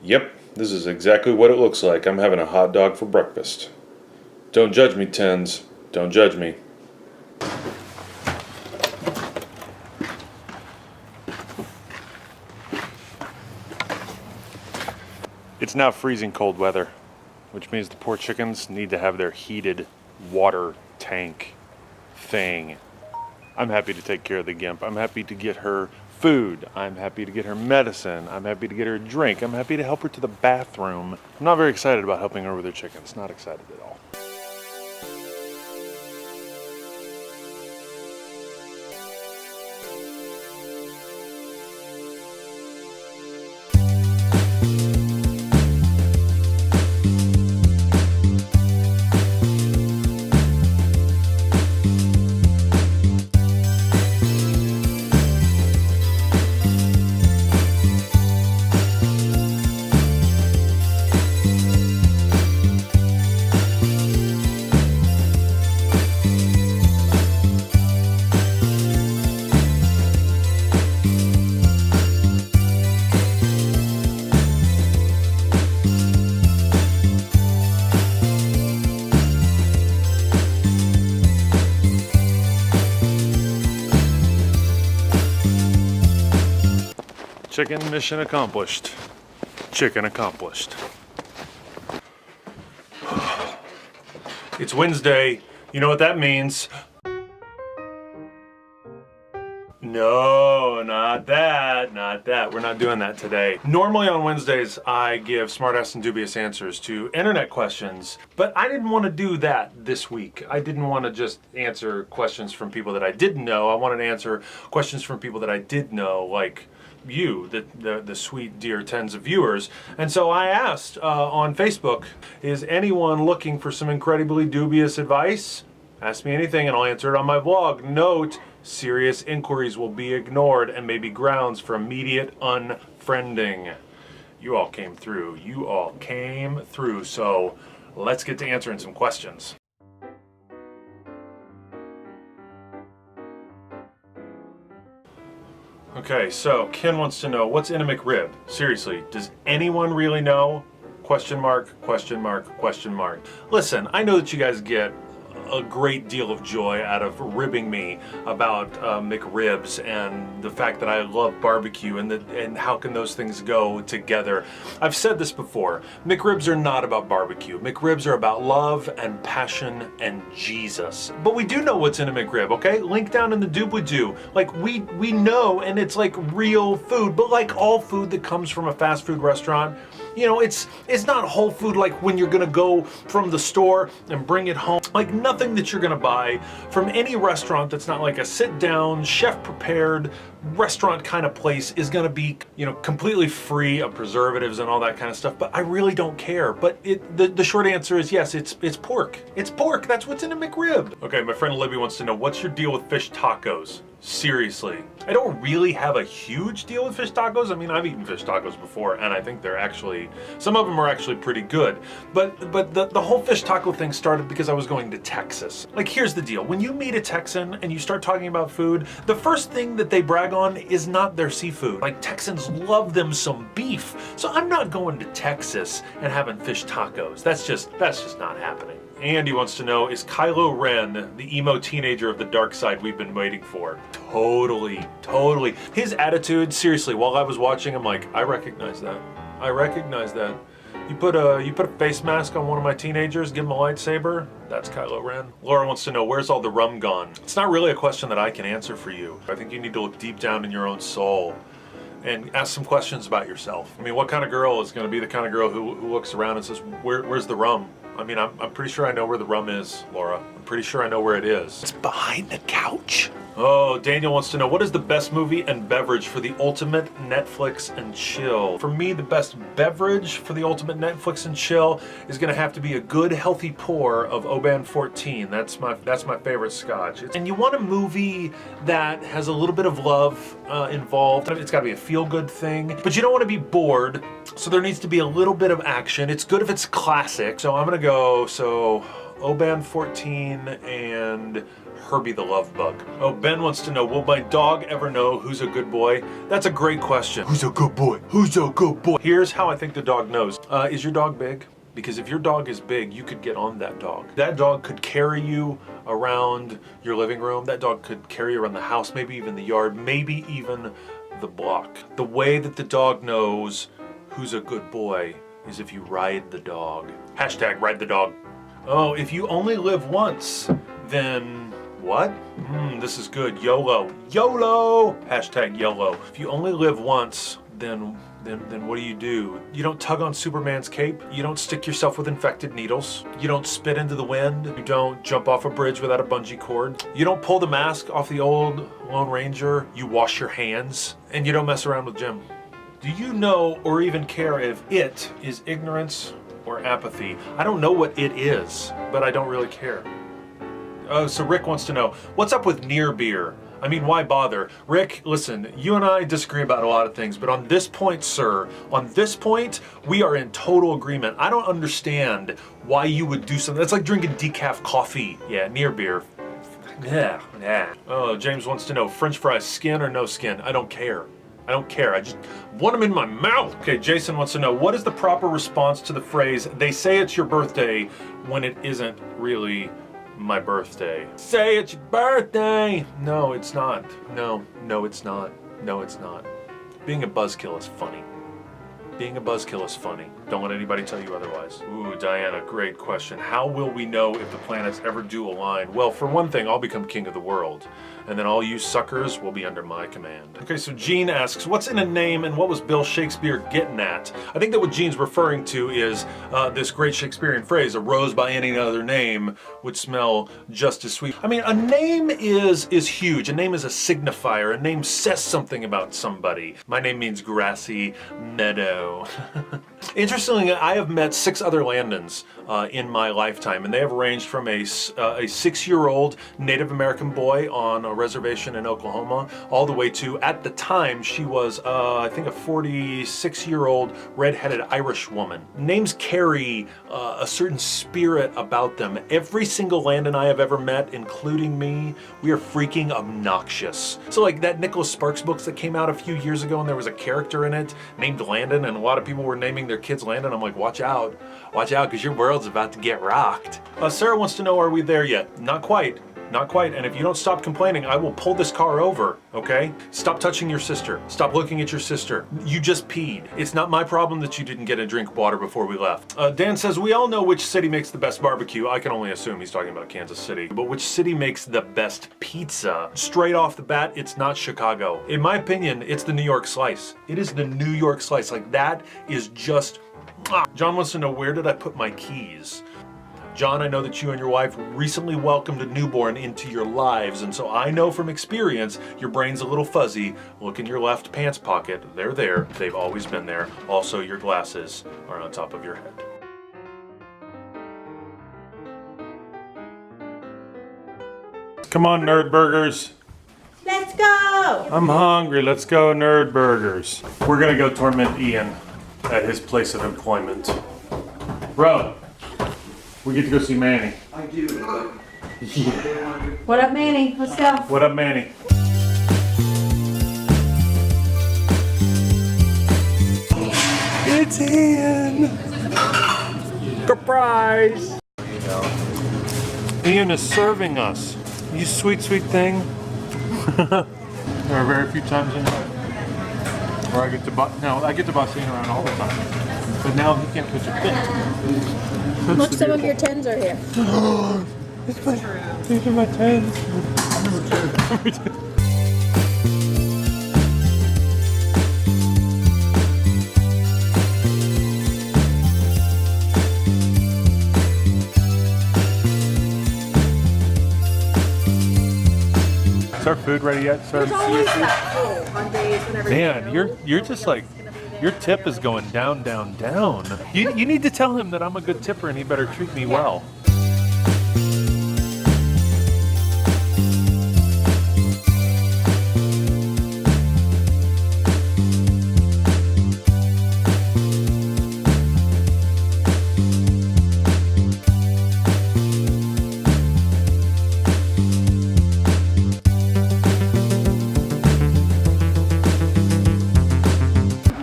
Yep, this is exactly what it looks like. I'm having a hot dog for breakfast. Don't judge me, Tens. Don't judge me. It's now freezing cold weather, which means the poor chickens need to have their heated water tank thing. I'm happy to take care of the Gimp. I'm happy to get her food. I'm happy to get her medicine. I'm happy to get her a drink. I'm happy to help her to the bathroom. I'm not very excited about helping her with her chickens. Not excited at all. Chicken mission accomplished. Chicken accomplished. It's Wednesday. You know what that means? No, not that, not that. We're not doing that today. Normally on Wednesdays, I give smartass and dubious answers to internet questions, but I didn't want to do that this week. I didn't want to just answer questions from people that I didn't know. I wanted to answer questions from people that I did know, like you, the sweet dear tens of viewers. And so I asked on Facebook, is anyone looking for some incredibly dubious advice? Ask me anything and I'll answer it on my vlog. Note, serious inquiries will be ignored and may be grounds for immediate unfriending. You all came through. You all came through. So let's get to answering some questions. Okay, so Ken wants to know, what's in a McRib? Seriously, does anyone really know? Question mark, question mark, question mark. Listen, I know that you guys get a great deal of joy out of ribbing me about McRibs and the fact that I love barbecue and how can those things go together. I've said this before, McRibs are not about barbecue. McRibs are about love and passion and Jesus. But we do know what's in a McRib, okay? Link down in the doobly-doo. Like we know, and it's like real food, but like all food that comes from a fast food restaurant, you know, it's not whole food like when you're gonna go from the store and bring it home. Like nothing that you're gonna buy from any restaurant that's not like a sit-down, chef-prepared restaurant kind of place is gonna be, you know, completely free of preservatives and all that kind of stuff. But I really don't care. But the short answer is yes, it's pork. It's pork. That's what's in a McRib. Okay, my friend Libby wants to know, what's your deal with fish tacos? Seriously, I don't really have a huge deal with fish tacos. I mean, I've eaten fish tacos before, and I think they're actually, some of them are actually pretty good. But the whole fish taco thing started because I was going to Texas. Like, here's the deal. When you meet a Texan and you start talking about food, the first thing that they brag on is not their seafood. Like, Texans love them some beef. So I'm not going to Texas and having fish tacos. That's just not happening. Andy wants to know, is Kylo Ren the emo teenager of the dark side we've been waiting for? Totally, totally. His attitude, seriously, while I was watching, I'm like, I recognize that. I recognize that. You put a face mask on one of my teenagers, give him a lightsaber, that's Kylo Ren. Laura wants to know, where's all the rum gone? It's not really a question that I can answer for you. I think you need to look deep down in your own soul and ask some questions about yourself. I mean, what kind of girl is gonna be the kind of girl who looks around and says, where's the rum? I mean, I'm pretty sure I know where the rum is, Laura. I'm pretty sure I know where it is. It's behind the couch. Oh, Daniel wants to know, what is the best movie and beverage for the ultimate Netflix and chill? For me, the best beverage for the ultimate Netflix and chill is gonna have to be a good, healthy pour of Oban 14. That's my favorite scotch. And you want a movie that has a little bit of love involved. It's gotta be a feel-good thing, but you don't wanna be bored, so there needs to be a little bit of action. It's good if it's classic. So I'm gonna go, Oban 14 and Herbie the Love Bug. Oh, Ben wants to know, will my dog ever know who's a good boy? That's a great question. Who's a good boy? Who's a good boy? Here's how I think the dog knows. Is your dog big? Because if your dog is big, you could get on that dog. That dog could carry you around your living room. That dog could carry you around the house, maybe even the yard, maybe even the block. The way that the dog knows who's a good boy is if you ride the dog. Hashtag ride the dog. Oh, if you only live once, then what? This is good. YOLO. YOLO! Hashtag YOLO. If you only live once, then what do? You don't tug on Superman's cape. You don't stick yourself with infected needles. You don't spit into the wind. You don't jump off a bridge without a bungee cord. You don't pull the mask off the old Lone Ranger. You wash your hands. And you don't mess around with Jim. Do you know or even care if it is ignorance or apathy? I don't know what it is, but I don't really care. Oh, so Rick wants to know, what's up with near beer? I mean, why bother? Rick, listen, you and I disagree about a lot of things, but on this point, sir, on this point, we are in total agreement. I don't understand why you would do something. That's like drinking decaf coffee. Yeah, near beer. Yeah. Oh, James wants to know, French fries, skin or no skin? I don't care. I don't care. I just want them in my mouth. Okay, Jason wants to know, what is the proper response to the phrase, they say it's your birthday, when it isn't really my birthday? Say it's your birthday! No, it's not. No, it's not. No, it's not. Being a buzzkill is funny. Being a buzzkill is funny. Don't let anybody tell you otherwise. Ooh, Diana, great question. How will we know if the planets ever do align? Well, for one thing, I'll become king of the world. And then all you suckers will be under my command. Okay, so Gene asks, what's in a name and what was Bill Shakespeare getting at? I think that what Gene's referring to is this great Shakespearean phrase, a rose by any other name would smell just as sweet. I mean, a name is huge. A name is a signifier. A name says something about somebody. My name means grassy meadow. Interestingly, I have met 6 other Landons in my lifetime, and they have ranged from a 6-year-old Native American boy on a reservation in Oklahoma, all the way to, at the time, she was, I think, a 46-year-old red-headed Irish woman. Names carry a certain spirit about them. Every single Landon I have ever met, including me, we are freaking obnoxious. So like that Nicholas Sparks books that came out a few years ago, and there was a character in it named Landon, and a lot of people were naming their kids Landon. I'm like, watch out, because your world's about to get rocked. Sarah wants to know, are we there yet? Not quite. Not quite, and if you don't stop complaining, I will pull this car over, okay? Stop touching your sister. Stop looking at your sister. You just peed. It's not my problem that you didn't get a drink of water before we left. Dan says, we all know which city makes the best barbecue. I can only assume he's talking about Kansas City. But which city makes the best pizza? Straight off the bat, it's not Chicago. In my opinion, it's the New York slice. It is the New York slice. Like, that is just... John wants to know, where did I put my keys? John, I know that you and your wife recently welcomed a newborn into your lives, and so I know from experience your brain's a little fuzzy. Look in your left pants pocket. They're there. They've always been there. Also, your glasses are on top of your head. Come on, Nerd Burgers. Let's go! I'm hungry. Let's go, Nerd Burgers. We're gonna go torment Ian at his place of employment. Bro. We get to go see Manny. I do. Yeah. What up, Manny? Let's go. What up, Manny? It's Ian! Surprise! Ian is serving us. You sweet, sweet thing. There are very few times in life where I get to boss Ian around all the time. But now he can't pitch a fit. Look, some of your 10s are here. These are my 10s. Is our food ready yet, sir? It's always that full on days whenever Man, you're just like, your tip is going down, down, down. You need to tell him that I'm a good tipper and he better treat me well.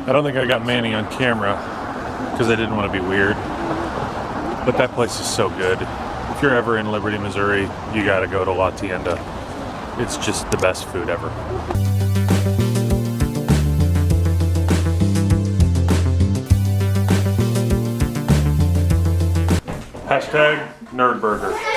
I don't think I got Manny on camera because I didn't want to be weird. But that place is so good. If you're ever in Liberty, Missouri, you gotta go to La Tienda. It's just the best food ever. Hashtag Nerdburger.